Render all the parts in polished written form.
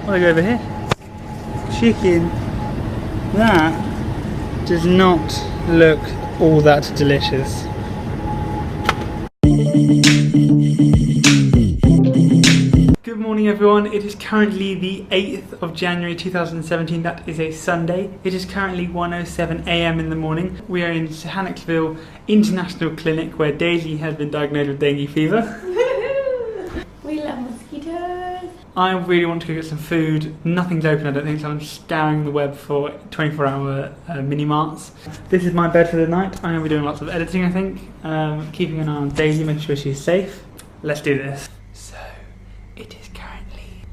What do I go over here? Chicken. That does not look all that delicious. Good morning everyone, it is currently the 8th of January 2017, that is a Sunday. It is currently 1:07 AM in the morning. We are in Johannesburg International Clinic where Daisy has been diagnosed with dengue fever. We love mosquitoes. I really want to go get some food. Nothing's open I don't think, so I'm scouring the web for 24-hour mini marts. This is my bed for the night. I'm going to be doing lots of editing I think, keeping an eye on Daisy, making sure she's safe. Let's do this. So, it is currently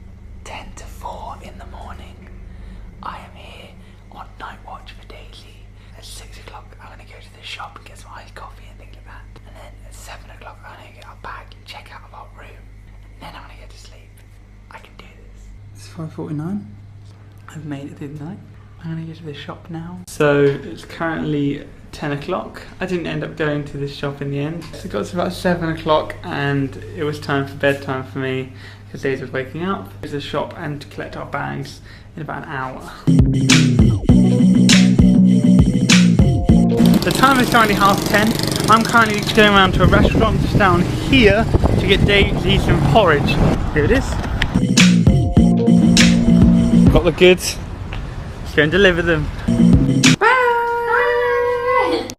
10 to 4 in the morning. I am here on night watch for Daisy. At 6 o'clock I'm going to go to the shop and get some iced coffee and things like that. And then at 7 o'clock I'm going to get our bag and check out of our room. And then I'm going to go to sleep. I can do this. It's 5:49. I've made it through the night. I'm going to go to the shop now. So it's currently 10 o'clock. I didn't end up going to this shop in the end. So it got to about 7 o'clock and it was time for bedtime for me because Daisy was waking up. There's a shop and to collect our bags in about an hour. The time is currently 10:30. I'm currently going around to a restaurant just down here to get Daisy some porridge. Here it is. Got the goods. Let's go and deliver them.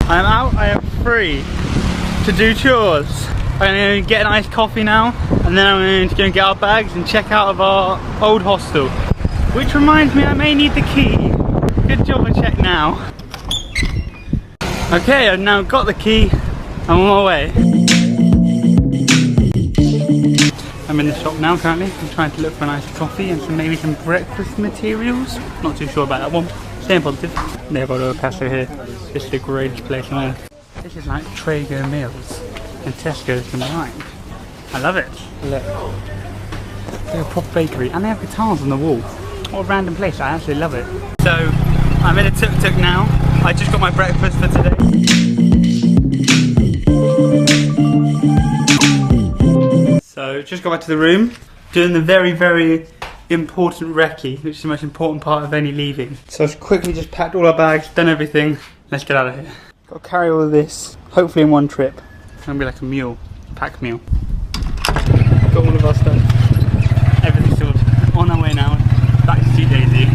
I am out, I am free to do chores. I'm going to get an iced coffee now and then I'm going to go and get our bags and check out of our old hostel. Which reminds me I may need the key. Good job I checked now. Okay, I've now got the key. I'm on my way. I'm in the shop now currently. I'm trying to look for an iced coffee and maybe some breakfast materials. Not too sure about that one. Staying positive. They've got a Paso here. This is the greatest place on earth. This is like Traeger meals and Tesco's combined. I love it. Look. They're a proper bakery and they have guitars on the wall. What a random place, I absolutely love it. So, I'm in a tuk-tuk now. I just got my breakfast for today. So, just got back to the room. Doing the very, very important recce, which is the most important part of any leaving. So I've quickly just packed all our bags, done everything. Let's get out of here. Got to carry all of this, hopefully in one trip. It's going to be like a mule, pack mule. Got all of our stuff. Everything's sorted. On our way now, back to see Daisy.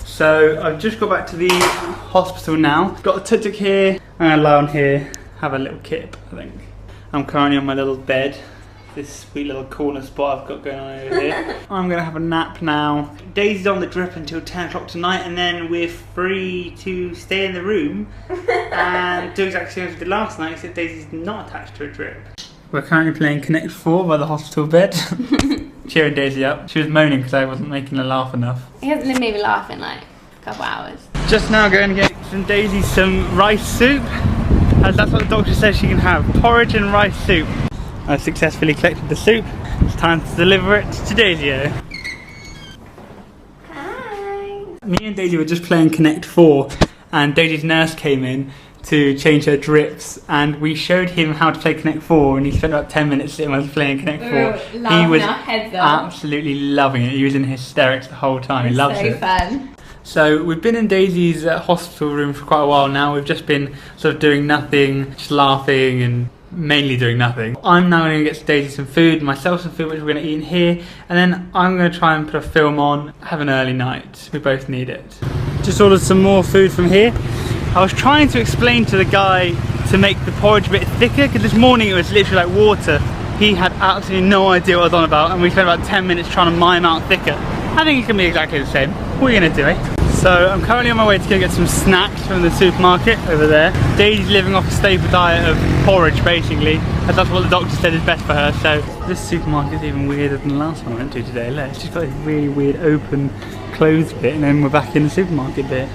So I've just got back to the hospital now. Got the tuk-tuk here, I'm going to lie on here, have a little kip I think. I'm currently on my little bed. This sweet little corner spot I've got going on over here. I'm going to have a nap now. Daisy's on the drip until 10 o'clock tonight and then we're free to stay in the room and do exactly as we did last night, except Daisy's not attached to a drip. We're currently playing Connect 4 by the hospital bed. Cheering Daisy up. She was moaning because I wasn't making her laugh enough. He hasn't made me laugh in like a couple hours. Just now going to get Daisy some rice soup, as that's what the doctor says she can have. Porridge and rice soup. I've successfully collected the soup. It's time to deliver it to Daisy. Hi. Me and Daisy were just playing Connect 4 and Daisy's nurse came in to change her drips and we showed him how to play Connect 4 and he spent about 10 minutes sitting while he was playing Connect 4. He was absolutely loving it. He was in hysterics the whole time. He loves it. Fun. So we've been in Daisy's hospital room for quite a while now. We've just been sort of doing nothing, just laughing and mainly doing nothing. I'm now going to get Daisy some food, myself some food which we're going to eat in here, and then I'm going to try and put a film on, have an early night. We both need it. Just ordered some more food from here. I was trying to explain to the guy to make the porridge a bit thicker because this morning it was literally like water. He had absolutely no idea what I was on about and we spent about 10 minutes trying to mime out thicker. I think it's going to be exactly the same. What are you going to do, eh? So I'm currently on my way to go get some snacks from the supermarket over there. Daisy's living off a staple diet of porridge basically, as that's what the doctor said is best for her. So this supermarket is even weirder than the last one I went to today. Look, it's just got this really weird open closed bit and then we're back in the supermarket bit.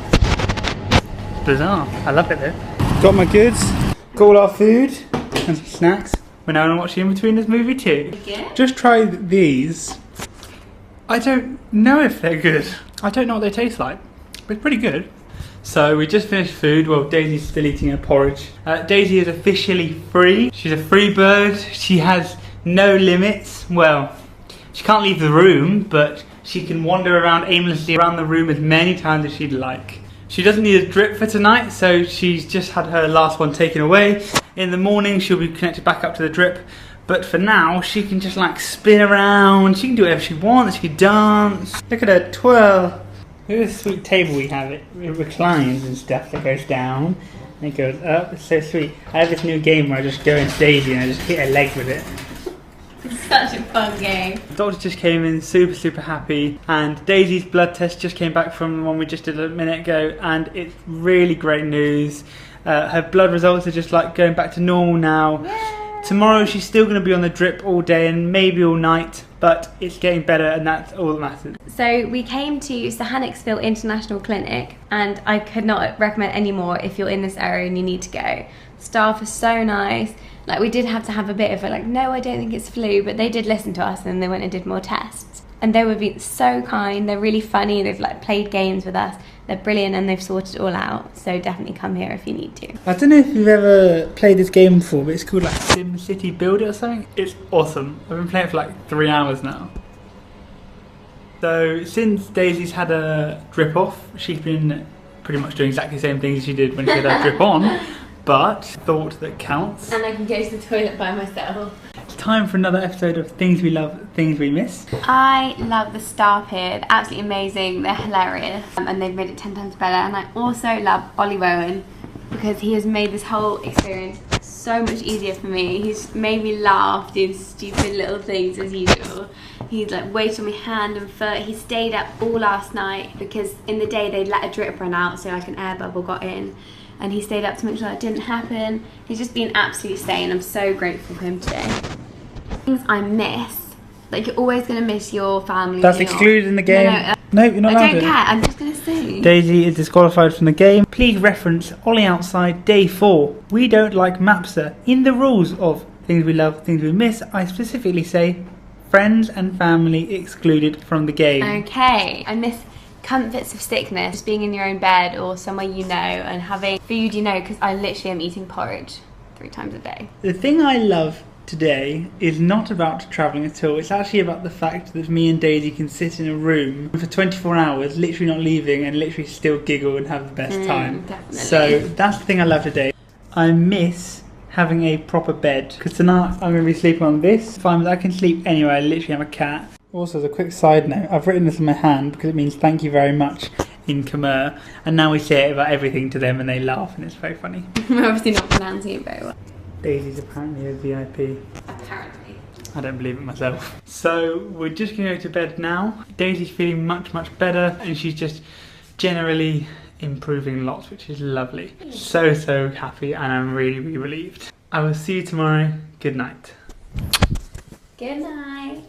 It's bizarre. I love it though. Got my goods, got all our food and some snacks. We're now going to watch the In-Betweeners movie too. Yeah. Just try these. I don't know if they're good. I don't know what they taste like. It's pretty good. So we just finished food. Well, Daisy's still eating her porridge. Daisy is officially free. She's a free bird. She has no limits. Well, she can't leave the room, but She can wander around aimlessly around the room as many times as she'd like. She doesn't need a drip for tonight, so she's just had her last one taken away. In the morning she'll be connected back up to the drip, but for now she can just like spin around, she can do whatever she wants, she can dance. Look at her twirl. Look at this sweet table we have, it reclines and stuff, that goes down and it goes up, it's so sweet. I have this new game where I just go into Daisy and I just hit her leg with it. It's such a fun game. The doctor just came in super happy, and Daisy's blood test just came back from the one we just did a minute ago, and it's really great news. Her blood results are just like going back to normal now. Yay. Tomorrow she's still going to be on the drip all day and maybe all night, but it's getting better and that's all that matters. So we came to Johannesville International Clinic, and I could not recommend any more if you're in this area and you need to go. Staff are so nice. Like, we did have to have a bit of a like, no, I don't think it's flu, but they did listen to us and they went and did more tests. And they were being so kind, they're really funny, they've like played games with us, they're brilliant and they've sorted it all out. So definitely come here if you need to. I don't know if you've ever played this game before, but it's called like Sim City Build It or something. It's awesome. I've been playing it for like 3 hours now. So since Daisy's had a drip off, she's been pretty much doing exactly the same things she did when she had her drip on. But thought that counts. And I can go to the toilet by myself. It's time for another episode of Things We Love, Things We Miss. I love the staff here, they're absolutely amazing, they're hilarious, and they've made it 10 times better. And I also love Ollie Rowan, because he has made this whole experience so much easier for me. He's made me laugh, doing stupid little things as usual. He's like waited on my hand and foot. He stayed up all last night because in the day they'd let a drip run out, so like an air bubble got in. And he stayed up to make sure that didn't happen. He's just been absolutely sane. I'm so grateful for him today. Things I miss, like you're always going to miss your family. That's excluded in the game. No, you're not allowed I don't to. care, I'm just going to say. Daisy is disqualified from the game. Please reference Ollie Outside Day 4. We don't like Mapsa. In the rules of Things We Love, Things We Miss, I specifically say friends and family excluded from the game. Okay, I miss comforts of sickness, just being in your own bed or somewhere you know and having food you know, because I literally am eating porridge 3 times a day. The thing I love today is not about travelling at all. It's actually about the fact that me and Daisy can sit in a room for 24 hours, literally not leaving, and literally still giggle and have the best time. Definitely. So that's the thing I love today. I miss having a proper bed, because tonight I'm going to be sleeping on this. Fine, I can sleep anywhere. I literally am a cat. Also, as a quick side note, I've written this in my hand because it means thank you very much in Khmer, and now we say it about everything to them and they laugh and it's very funny. I'm obviously not pronouncing it very well. Daisy's apparently a VIP. Apparently. I don't believe it myself. So we're just going to go to bed now. Daisy's feeling much better and she's just generally improving lots, which is lovely. So happy, and I'm really relieved. I will see you tomorrow. Good night. Good night.